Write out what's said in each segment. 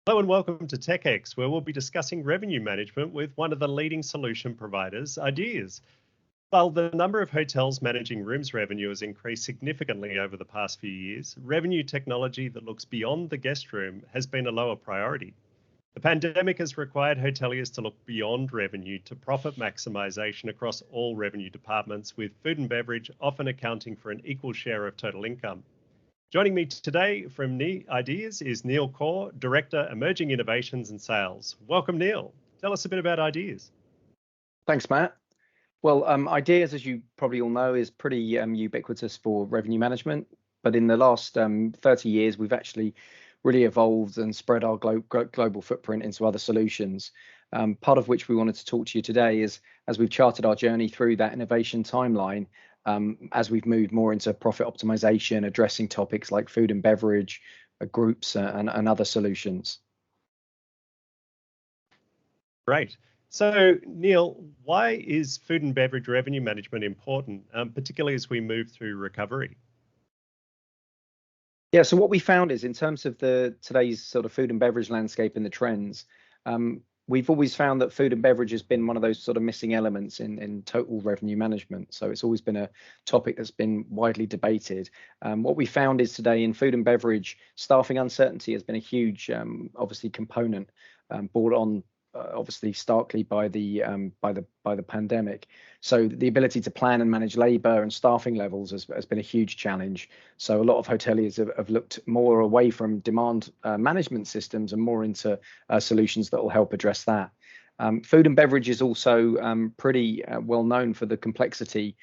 Hello and welcome to TechX, where we'll be discussing revenue management with one of the leading solution providers, IDeaS. While the number of hotels managing rooms revenue has increased significantly over the past few years, revenue technology that looks beyond the guest room has been a lower priority. The pandemic has required hoteliers to look beyond revenue to profit maximisation across all revenue departments, with food and beverage often accounting for an equal share of total income. Joining me today from IDeaS is Neil Corr, Director, Emerging Innovations and Sales. Welcome, Neil. Tell us a bit about IDeaS. Thanks, Matt. Well, IDeaS, as you probably all know, is pretty ubiquitous for revenue management. But in the last 30 years, we've actually really evolved and spread our global footprint into other solutions. Part of which we wanted to talk to you today is, as we've charted our journey through that innovation timeline, as we've moved more into profit optimization, addressing topics like food and beverage, groups, and other solutions. Great. So, Neil, why is food and beverage revenue management important, particularly as we move through recovery? Yeah, so what we found is, in terms of today's sort of food and beverage landscape and the trends, we've always found that food and beverage has been one of those sort of missing elements in total revenue management. So it's always been a topic that's been widely debated. What we found is today in food and beverage, staffing uncertainty has been a huge, obviously, component brought on, obviously, starkly by the pandemic. So the ability to plan and manage labour and staffing levels has been a huge challenge. So a lot of hoteliers have looked more away from demand management systems and more into solutions that will help address that. Food and beverage is also pretty well known for the complexity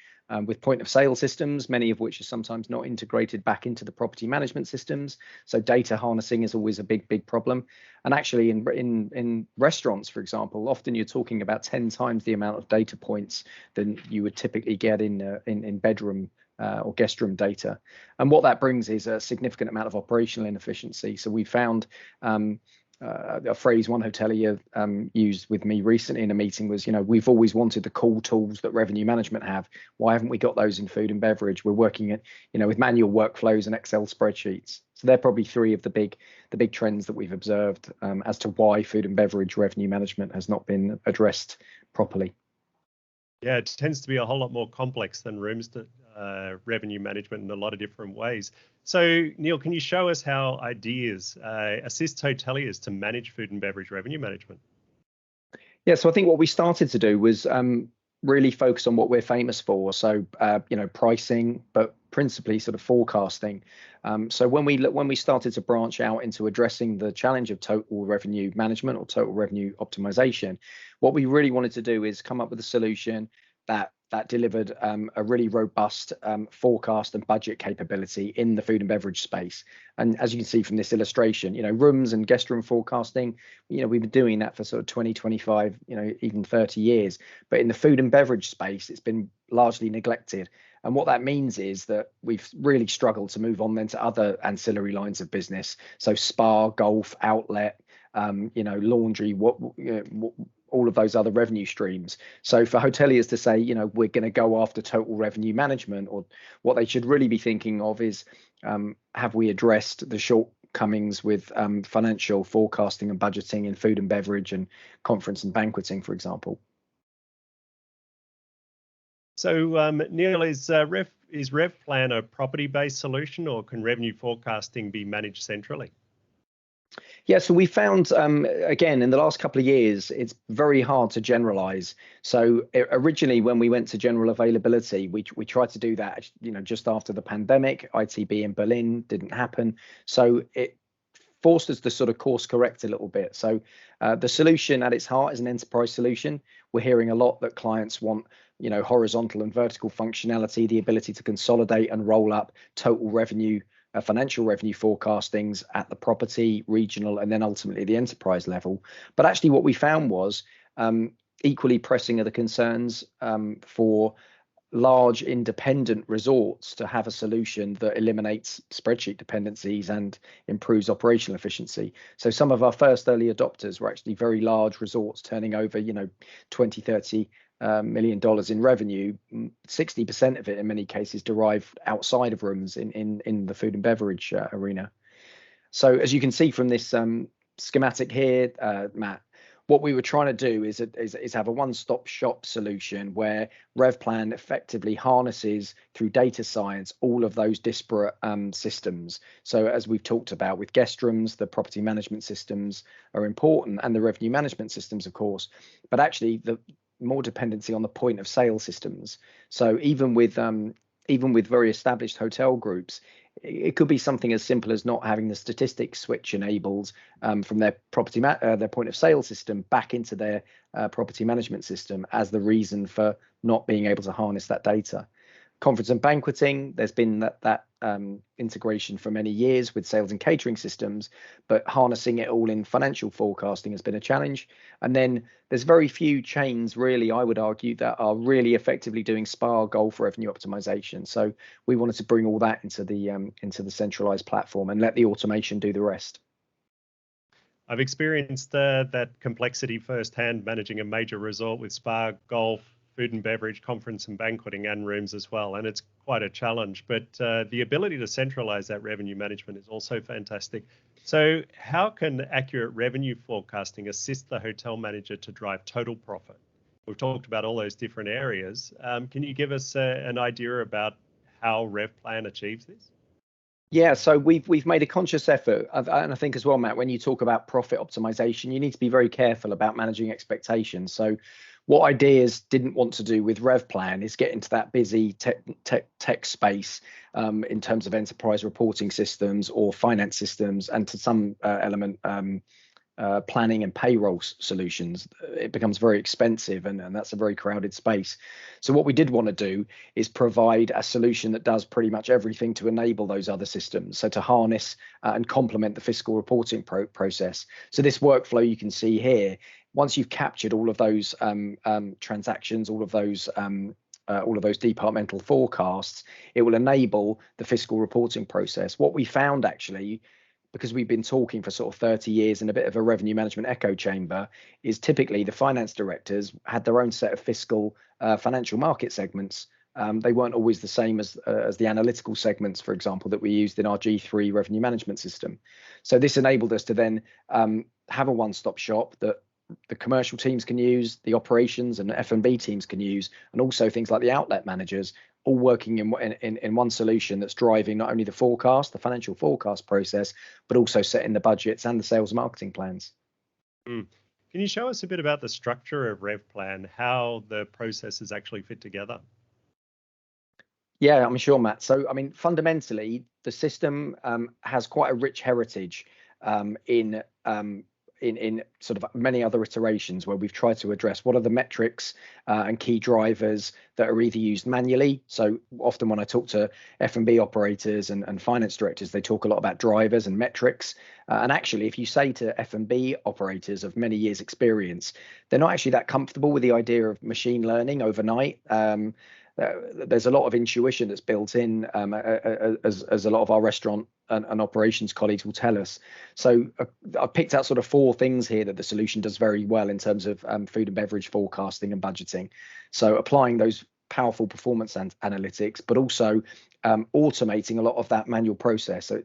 with point of sale systems, many of which are sometimes not integrated back into the property management systems. So data harnessing is always a big problem. And actually in restaurants, for example, often you're talking about 10 times the amount of data points than you would typically get in bedroom or guest room data. And what that brings is a significant amount of operational inefficiency. So we found a phrase one hotelier used with me recently in a meeting was, we've always wanted the cool tools that revenue management have. Why haven't we got those in food and beverage? We're working at, with manual workflows and Excel spreadsheets. So they're probably three of the big trends that we've observed as to why food and beverage revenue management has not been addressed properly. Yeah, it tends to be a whole lot more complex than rooms revenue management in a lot of different ways. So, Neil, can you show us how IDeaS assists hoteliers to manage food and beverage revenue management? Yeah, so I think what we started to do was really focus on what we're famous for. So, pricing, but principally sort of forecasting. So when we started to branch out into addressing the challenge of total revenue management or total revenue optimization, what we really wanted to do is come up with a solution that delivered a really robust forecast and budget capability in the food and beverage space. And as you can see from this illustration, rooms and guest room forecasting, we've been doing that for sort of 20, 25, even 30 years. But in the food and beverage space, it's been largely neglected. And what that means is that we've really struggled to move on then to other ancillary lines of business. So spa, golf, outlet, laundry, all of those other revenue streams. So for hoteliers to say, we're going to go after total revenue management, or what they should really be thinking of is, have we addressed the shortcomings with financial forecasting and budgeting in food and beverage and conference and banqueting, for example? So, Neil, is RevPlan a property-based solution, or can revenue forecasting be managed centrally? Yeah, so we found, again, in the last couple of years, it's very hard to generalize. So originally, when we went to general availability, we tried to do that, just after the pandemic. ITB in Berlin didn't happen. So it forced us to sort of course correct a little bit. So the solution at its heart is an enterprise solution. We're hearing a lot that clients want, horizontal and vertical functionality, the ability to consolidate and roll up total revenue, financial revenue forecastings at the property, regional, and then ultimately the enterprise level. But actually what we found was equally pressing are the concerns for large independent resorts to have a solution that eliminates spreadsheet dependencies and improves operational efficiency. So some of our first early adopters were actually very large resorts turning over, 20, 30 $1 million in revenue. 60% of it in many cases derived outside of rooms in the food and beverage arena. So as you can see from this schematic here, Matt, what we were trying to do is have a one-stop shop solution where RevPlan effectively harnesses through data science all of those disparate systems. So as we've talked about with guest rooms, the property management systems are important, and the revenue management systems, of course, but actually the more dependency on the point of sale systems. So even with very established hotel groups, it could be something as simple as not having the statistics switch enabled from their their point of sale system back into their property management system as the reason for not being able to harness that data. Conference and banqueting, there's been that integration for many years with sales and catering systems, but harnessing it all in financial forecasting has been a challenge. And then there's very few chains, really, I would argue, that are really effectively doing spa golf revenue optimization. So we wanted to bring all that into the centralized platform and let the automation do the rest. I've experienced that complexity firsthand, managing a major resort with spa, golf, food and beverage, conference and banqueting, and rooms as well. And it's quite a challenge, but the ability to centralize that revenue management is also fantastic. So how can accurate revenue forecasting assist the hotel manager to drive total profit? We've talked about all those different areas. Can you give us an idea about how RevPlan achieves this? Yeah, so we've made a conscious effort, and I think as well, Matt, when you talk about profit optimization, you need to be very careful about managing expectations. So what IDeaS didn't want to do with RevPlan is get into that busy tech space in terms of enterprise reporting systems or finance systems, and to some element planning and payroll solutions. It becomes very expensive, and that's a very crowded space. So what we did want to do is provide a solution that does pretty much everything to enable those other systems, so to harness and complement the fiscal reporting process. So this workflow you can see here, once you've captured all of those transactions, all of those departmental forecasts, it will enable the fiscal reporting process. What we found, actually, because we've been talking for sort of 30 years in a bit of a revenue management echo chamber, is typically the finance directors had their own set of fiscal financial market segments. They weren't always the same as the analytical segments, for example, that we used in our G3 revenue management system. So this enabled us to then have a one-stop shop that the commercial teams can use, the operations and F&B teams can use, and also things like the outlet managers, all working in one solution that's driving not only the financial forecast process, but also setting the budgets and the sales and marketing plans. Can you show us a bit about the structure of RevPlan, how the processes actually fit together? Yeah, I'm sure, Matt. So, I mean, fundamentally, the system has quite a rich heritage in sort of many other iterations where we've tried to address what are the metrics and key drivers that are either used manually. So often when I talk to F&B operators and finance directors, they talk a lot about drivers and metrics. And actually, if you say to F&B operators of many years experience, they're not actually that comfortable with the idea of machine learning overnight. There's a lot of intuition that's built in, as a lot of our restaurant and operations colleagues will tell us. So I picked out sort of 4 things here that the solution does very well in terms of food and beverage forecasting and budgeting. So applying those powerful performance analytics, but also automating a lot of that manual process. So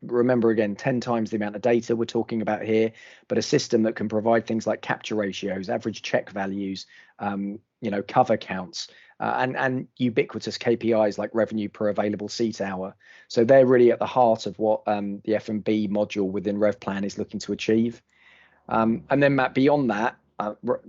remember, again, 10 times the amount of data we're talking about here, but a system that can provide things like capture ratios, average check values, cover counts, and ubiquitous KPIs like revenue per available seat hour. So they're really at the heart of what the F&B module within RevPlan is looking to achieve. And then, Matt, beyond that,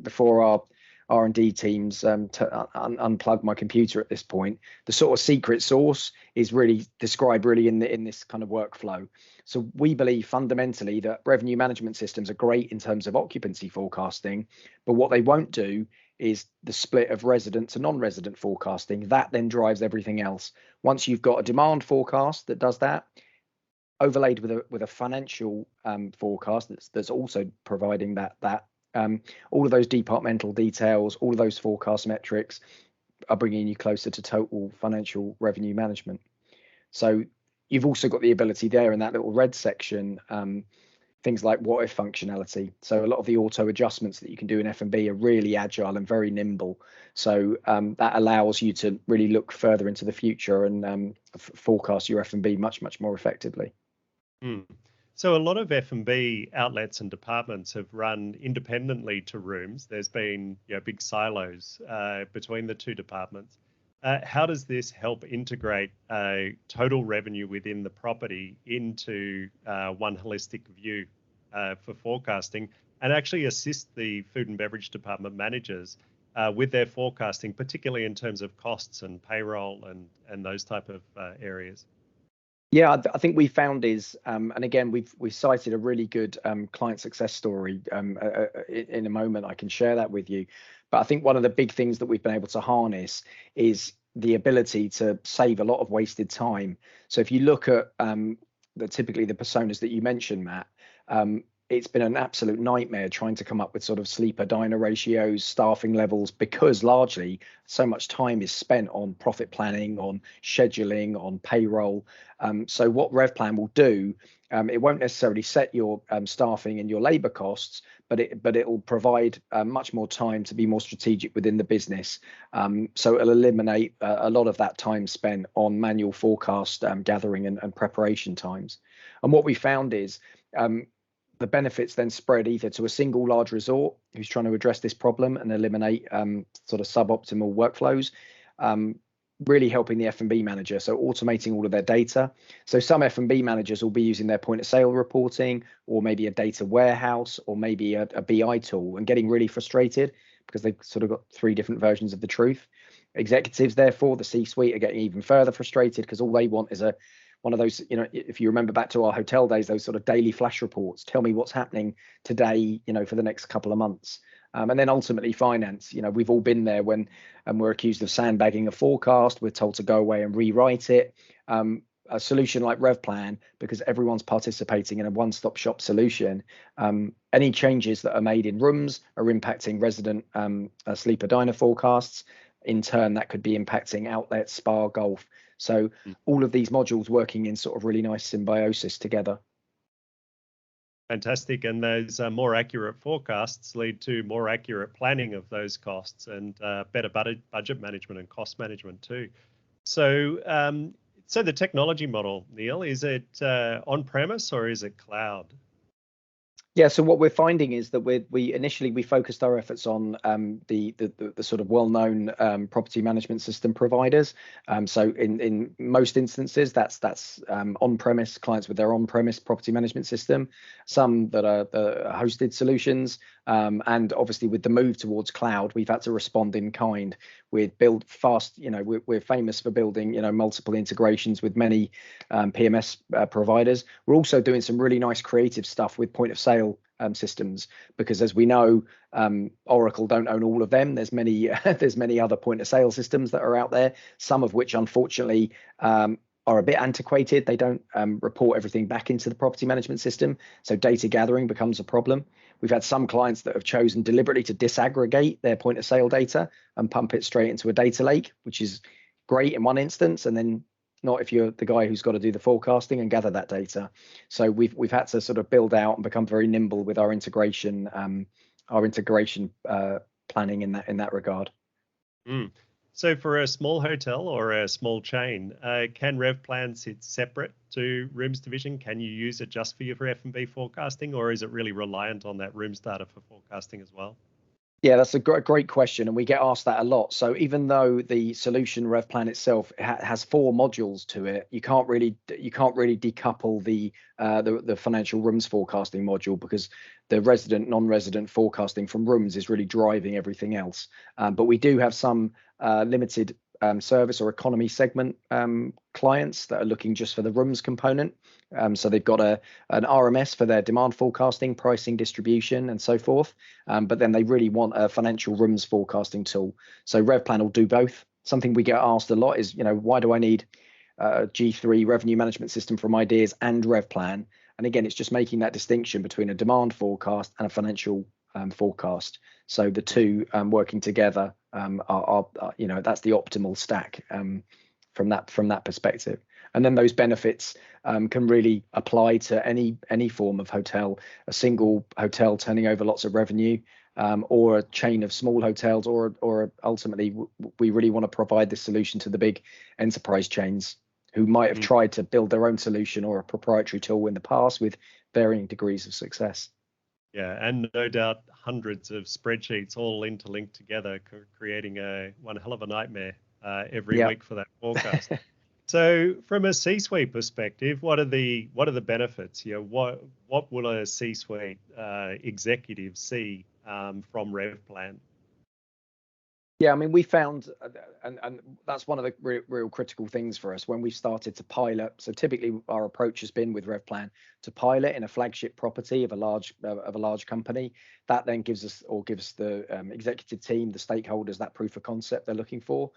before our R&D teams unplug my computer at this point, the sort of secret sauce is really described really in this kind of workflow. So we believe fundamentally that revenue management systems are great in terms of occupancy forecasting, but what they won't do is the split of resident to non-resident forecasting. That then drives everything else. Once you've got a demand forecast that does that, overlaid with a financial forecast that's also providing that all of those departmental details, all of those forecast metrics are bringing you closer to total financial revenue management. So you've also got the ability there in that little red section, things like what if functionality. So a lot of the auto adjustments that you can do in F&B are really agile and very nimble. So that allows you to really look further into the future and forecast your F&B much more effectively. So a lot of F&B outlets and departments have run independently to rooms. There's been big silos between the two departments. How does this help integrate total revenue within the property into one holistic view for forecasting, and actually assist the food and beverage department managers with their forecasting, particularly in terms of costs and payroll and those type of areas? Yeah, I think we found is, and again, we cited a really good client success story. In a moment, I can share that with you. But I think one of the big things that we've been able to harness is the ability to save a lot of wasted time. So if you look at typically the personas that you mentioned, Matt, it's been an absolute nightmare trying to come up with sort of sleeper diner ratios, staffing levels, because largely so much time is spent on profit planning, on scheduling, on payroll. So what RevPlan will do, it won't necessarily set your staffing and your labor costs, but it will provide much more time to be more strategic within the business. So it'll eliminate a lot of that time spent on manual forecast gathering and preparation times. And what we found is the benefits then spread either to a single large resort who's trying to address this problem and eliminate sort of suboptimal workflows, really helping the F&B manager, so automating all of their data. So some F&B managers will be using their point of sale reporting, or maybe a data warehouse, or maybe a BI tool, and getting really frustrated because they've sort of got three different versions of the truth. Executives, therefore, the C-suite, are getting even further frustrated because all they want is one of those, if you remember back to our hotel days, those sort of daily flash reports, tell me what's happening today, for the next couple of months. And then ultimately finance, we've all been there when we're accused of sandbagging a forecast, we're told to go away and rewrite it. A solution like RevPlan, because everyone's participating in a one-stop shop solution, any changes that are made in rooms are impacting resident sleeper diner forecasts. In turn, that could be impacting outlets, spa, golf. So all of these modules working in sort of really nice symbiosis together. Fantastic. And those more accurate forecasts lead to more accurate planning of those costs and better budget management and cost management too. So, so the technology model, Neil, is it on-premise or is it cloud? Yeah, so what we're finding is that we initially focused our efforts on the sort of well-known property management system providers. So in most instances, that's on-premise clients with their on-premise property management system. Some that are hosted solutions, and obviously with the move towards cloud, we've had to respond in kind. We build fast. We're famous for building multiple integrations with many PMS providers. We're also doing some really nice creative stuff with point of sale systems, because as we know, Oracle don't own all of them. There's many other point of sale systems that are out there, some of which unfortunately are a bit antiquated. They don't report everything back into the property management system, so data gathering becomes a problem. We've had some clients that have chosen deliberately to disaggregate their point of sale data and pump it straight into a data lake, which is great in one instance, and then not if you're the guy who's got to do the forecasting and gather that data. So we've had to sort of build out and become very nimble with our integration planning in that regard. So for a small hotel or a small chain, can RevPlan sit separate to rooms division? Can you use it just for your F&B forecasting, or is it really reliant on that rooms data for forecasting as well? Yeah, that's a great question, and we get asked that a lot. So even though the solution RevPlan itself has 4 modules to it, you can't really decouple the financial rooms forecasting module, because the resident non-resident forecasting from rooms is really driving everything else. But we do have some limited service or economy segment clients that are looking just for the rooms component. So they've got an RMS for their demand forecasting, pricing, distribution, and so forth. But then they really want a financial rooms forecasting tool. So RevPlan will do both. Something we get asked a lot is, why do I need a G3 revenue management system from IDeaS and RevPlan? And again, it's just making that distinction between a demand forecast and a financial forecast. So the two working together are that's the optimal stack from that perspective. And then those benefits can really apply to any form of hotel, a single hotel turning over lots of revenue, or a chain of small hotels, or ultimately we really want to provide this solution to the big enterprise chains who might have tried to build their own solution or a proprietary tool in the past with varying degrees of success. Yeah, and no doubt hundreds of spreadsheets all interlinked together, creating one hell of a nightmare every week for that forecast. So, from a C-suite perspective, what are the benefits? What will a C-suite executive see from RevPlan? Yeah, I mean, we found, and that's one of the real critical things for us when we started to pilot. So typically, our approach has been with RevPlan to pilot in a flagship property of a large company. That then gives the executive team, the stakeholders, that proof of concept they're looking for.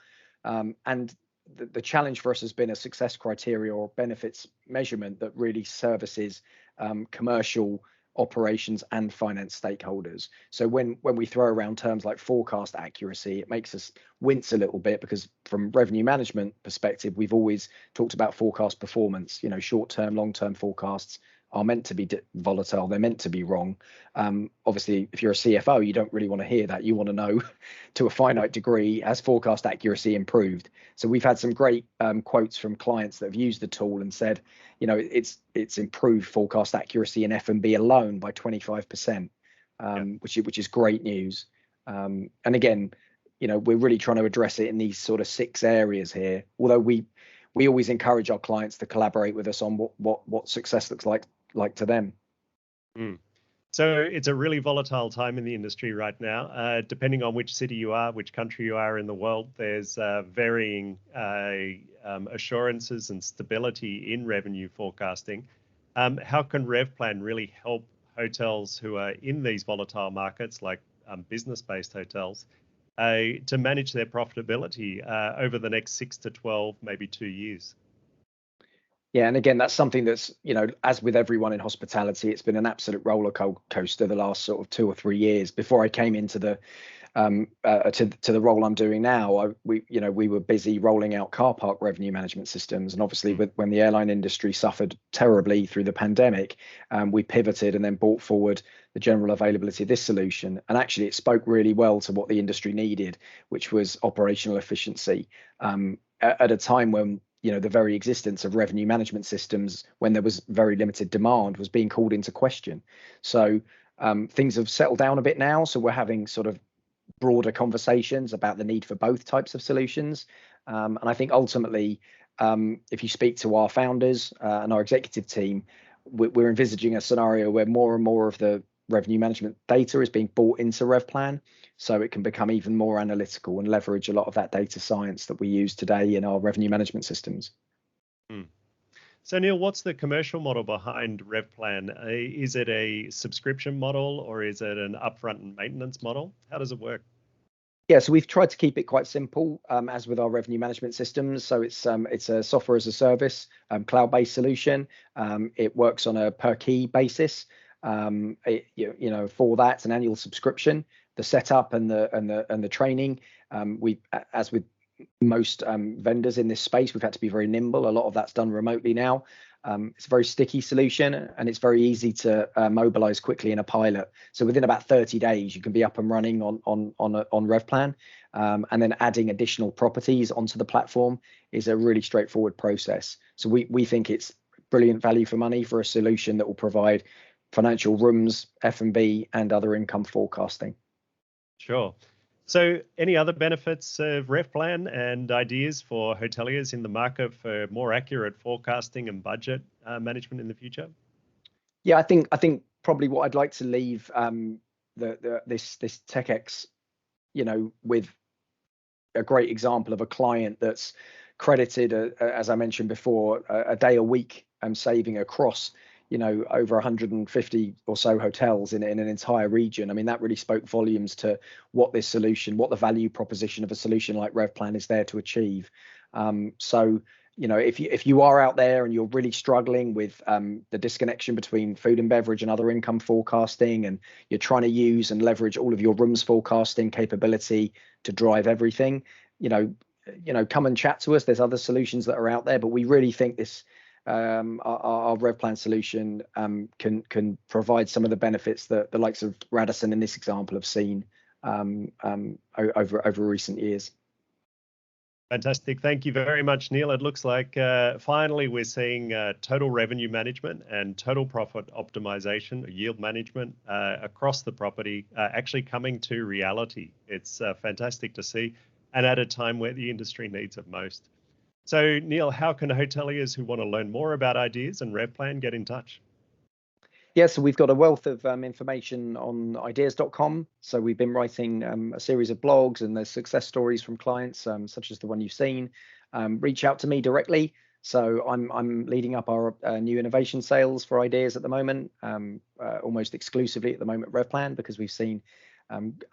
And the challenge for us has been a success criteria or benefits measurement that really services commercial, operations and finance stakeholders. So when we throw around terms like forecast accuracy, it makes us wince a little bit, because from revenue management perspective, we've always talked about forecast performance. Short-term, long-term forecasts are meant to be volatile. They're meant to be wrong. Obviously, if you're a CFO, you don't really want to hear that. You want to know to a finite degree, has forecast accuracy improved? So we've had some great quotes from clients that have used the tool and said, it's improved forecast accuracy in F&B alone by 25%, which is great news. And again, we're really trying to address it in these sort of 6 areas here. Although we always encourage our clients to collaborate with us on what success looks like to them. So it's a really volatile time in the industry right now. Depending on which city you are, which country you are in the world, there's varying assurances and stability in revenue forecasting. How can RevPlan really help hotels who are in these volatile markets, like business-based hotels, to manage their profitability over the next 6 to 12, maybe 2 years? Yeah, and again, that's something that's, as with everyone in hospitality, it's been an absolute roller coaster the last sort of 2 or 3 years. Before I came into the to the role I'm doing now, we were busy rolling out car park revenue management systems, and obviously when the airline industry suffered terribly through the pandemic, we pivoted and then brought forward the general availability of this solution. And actually, it spoke really well to what the industry needed, which was operational efficiency at a time when the very existence of revenue management systems, when there was very limited demand, was being called into question. So things have settled down a bit now. So we're having sort of broader conversations about the need for both types of solutions. And I think ultimately, if you speak to our founders and our executive team, we're envisaging a scenario where more and more of the revenue management data is being brought into RevPlan, so it can become even more analytical and leverage a lot of that data science that we use today in our revenue management systems. So Neil, what's the commercial model behind RevPlan? Is it a subscription model, or is it an upfront and maintenance model? How does it work? Yeah, so we've tried to keep it quite simple, as with our revenue management systems. So it's a software as a service, cloud-based solution. It works on a per key basis. For that, it's an annual subscription. The setup and the training, as with most vendors in this space, we've had to be very nimble. A lot of that's done remotely now. It's a very sticky solution, and it's very easy to mobilize quickly in a pilot. So within about 30 days, you can be up and running on RevPlan, and then adding additional properties onto the platform is a really straightforward process. So we think it's brilliant value for money for a solution that will provide financial, rooms, F&B, and other income forecasting. Sure. So any other benefits of RevPlan and IDeaS for hoteliers in the market for more accurate forecasting and budget management in the future? Yeah, I think probably what I'd like to leave this TechX, with a great example of a client that's credited, as I mentioned before, a day a week saving across over 150 or so hotels in an entire region. I mean, that really spoke volumes to what this solution, what the value proposition of a solution like RevPlan is there to achieve. So, if you are out there and you're really struggling with the disconnection between food and beverage and other income forecasting, and you're trying to use and leverage all of your rooms forecasting capability to drive everything, come and chat to us. There's other solutions that are out there, but we really think this our RevPlan solution can provide some of the benefits that the likes of Radisson in this example have seen over recent years. Fantastic. Thank you very much, Neil. It looks like finally we're seeing total revenue management and total profit optimization, yield management across the property actually coming to reality. It's fantastic to see, and at a time where the industry needs it most. So, Neil, how can hoteliers who want to learn more about IDeaS and RevPlan get in touch? Yeah, so we've got a wealth of information on IDeaS.com. So we've been writing a series of blogs, and there's success stories from clients, such as the one you've seen. Reach out to me directly. So I'm leading up our new innovation sales for IDeaS at the moment, almost exclusively at the moment RevPlan, because we've seen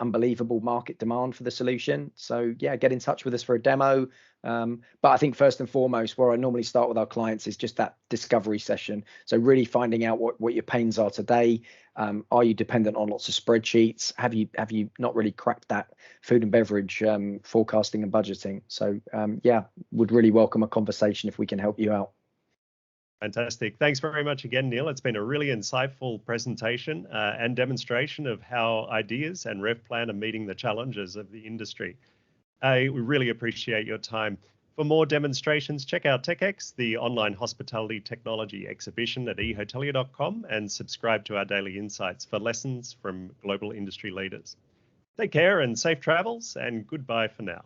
unbelievable market demand for the solution. So yeah, get in touch with us for a demo. But I think first and foremost, where I normally start with our clients is just that discovery session. So really finding out what your pains are today. Are you dependent on lots of spreadsheets? Have you not really cracked that food and beverage forecasting and budgeting? So yeah, would really welcome a conversation if we can help you out. Fantastic. Thanks very much again, Neil. It's been a really insightful presentation and demonstration of how IDeaS and RevPlan are meeting the challenges of the industry. We really appreciate your time. For more demonstrations, check out TechX, the online hospitality technology exhibition at ehotelier.com, and subscribe to our daily insights for lessons from global industry leaders. Take care and safe travels, and goodbye for now.